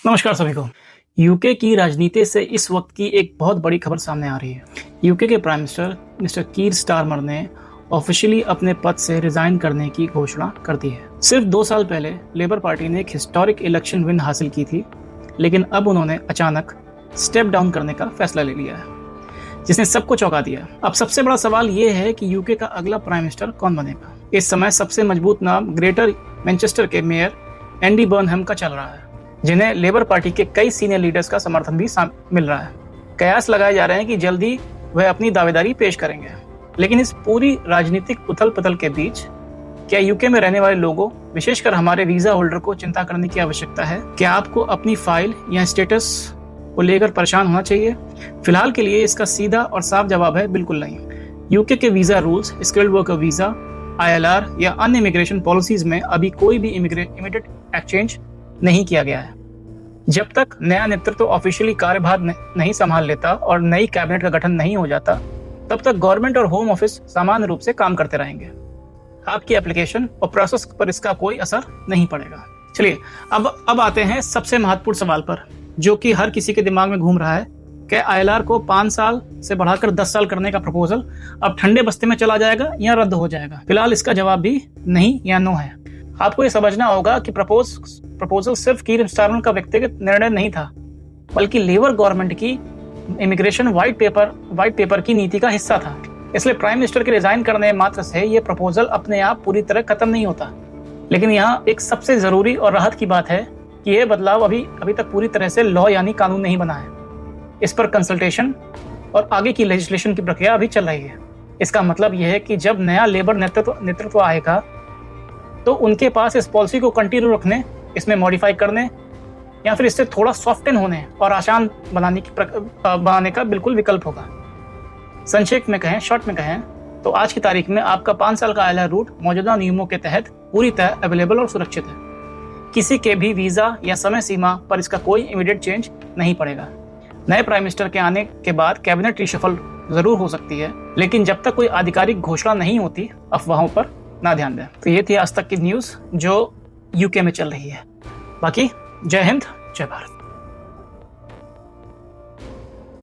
नमस्कार सभी को। यूके की राजनीति से इस वक्त की एक बहुत बड़ी खबर सामने आ रही है। यूके के प्राइम मिनिस्टर मिस्टर कीर स्टारमर ने ऑफिशियली अपने पद से रिजाइन करने की घोषणा कर दी है। सिर्फ 2 साल पहले लेबर पार्टी ने एक हिस्टोरिक इलेक्शन विन हासिल की थी, लेकिन अब उन्होंने अचानक स्टेप डाउन करने का फैसला ले लिया है, जिसने सबको चौंका दिया। अब सबसे बड़ा सवाल ये है कि यूके का अगला प्राइम मिनिस्टर कौन बनेगा। इस समय सबसे मजबूत नाम ग्रेटर मैनचेस्टर के मेयर एंडी बर्नहम का चल रहा है, जिन्हें लेबर पार्टी के कई सीनियर लीडर्स का समर्थन भी मिल रहा है। कयास लगाए जा रहे हैं कि जल्दी वह अपनी दावेदारी पेश करेंगे। लेकिन इस पूरी राजनीतिक उथल पुथल के बीच क्या यूके में रहने वाले लोगों, विशेषकर हमारे वीजा होल्डर को चिंता करने की आवश्यकता है? क्या आपको अपनी फाइल या स्टेटस को लेकर परेशान होना चाहिए? फिलहाल के लिए इसका सीधा और साफ जवाब है बिल्कुल नहीं। यूके के visa rules, skilled worker visa, ILR या अन्य इमिग्रेशन पॉलिसीज में अभी कोई भी इमीडिएट एक्सचेंज नहीं किया गया है। जब तक नया नेतृत्व ऑफिशियली कार्यभार नहीं संभाल लेता और नई कैबिनेट का गठन नहीं हो जाता, तब तक गवर्नमेंट और होम ऑफिस सामान्य रूप से काम करते रहेंगे। आपकी एप्लीकेशन और प्रोसेस पर इसका कोई असर नहीं पड़ेगा। चलिए अब आते हैं सबसे महत्वपूर्ण सवाल पर, जो कि हर किसी के दिमाग में घूम रहा है। क्या ILR को 5 साल से बढ़ाकर 10 साल करने का प्रपोजल अब ठंडे बस्ते में चला जाएगा या रद्द हो जाएगा? फिलहाल इसका जवाब भी नहीं या नो है। आपको ये समझना होगा कि प्रपोजल सिर्फ कीर स्टारमर का व्यक्तिगत निर्णय नहीं था, बल्कि लेबर गवर्नमेंट की इमिग्रेशन व्हाइट पेपर की नीति का हिस्सा था। इसलिए प्राइम मिनिस्टर के रिजाइन करने मात्र से ये प्रपोजल अपने आप पूरी तरह खत्म नहीं होता। लेकिन यहाँ एक सबसे जरूरी और राहत की बात है कि यह बदलाव अभी तक पूरी तरह से लॉ यानी कानून नहीं बना है। इस पर कंसल्टेशन और आगे की लेजिस्लेशन की प्रक्रिया अभी चल रही है। इसका मतलब यह है कि जब नया लेबर नेतृत्व आएगा, तो उनके पास इस पॉलिसी को कंटिन्यू रखने, इसमें मॉडिफाई करने या फिर इससे थोड़ा सॉफ्टन होने और आसान बनाने का बिल्कुल विकल्प होगा। संक्षेप में कहें, शॉर्ट में कहें, तो आज की तारीख में आपका 5 साल का ILR रूट मौजूदा नियमों के तहत पूरी तरह अवेलेबल और सुरक्षित है। किसी के भी वीजा या समय सीमा पर इसका कोई इमीडिएट चेंज नहीं पड़ेगा। नए प्राइम मिनिस्टर के आने के बाद कैबिनेट रिशफल जरूर हो सकती है, लेकिन जब तक कोई आधिकारिक घोषणा नहीं होती, अफवाहों पर ना ध्यान दें। तो ये थी आज तक की न्यूज़ जो यूके में चल रही है। बाकी जय हिंद, जय भारत।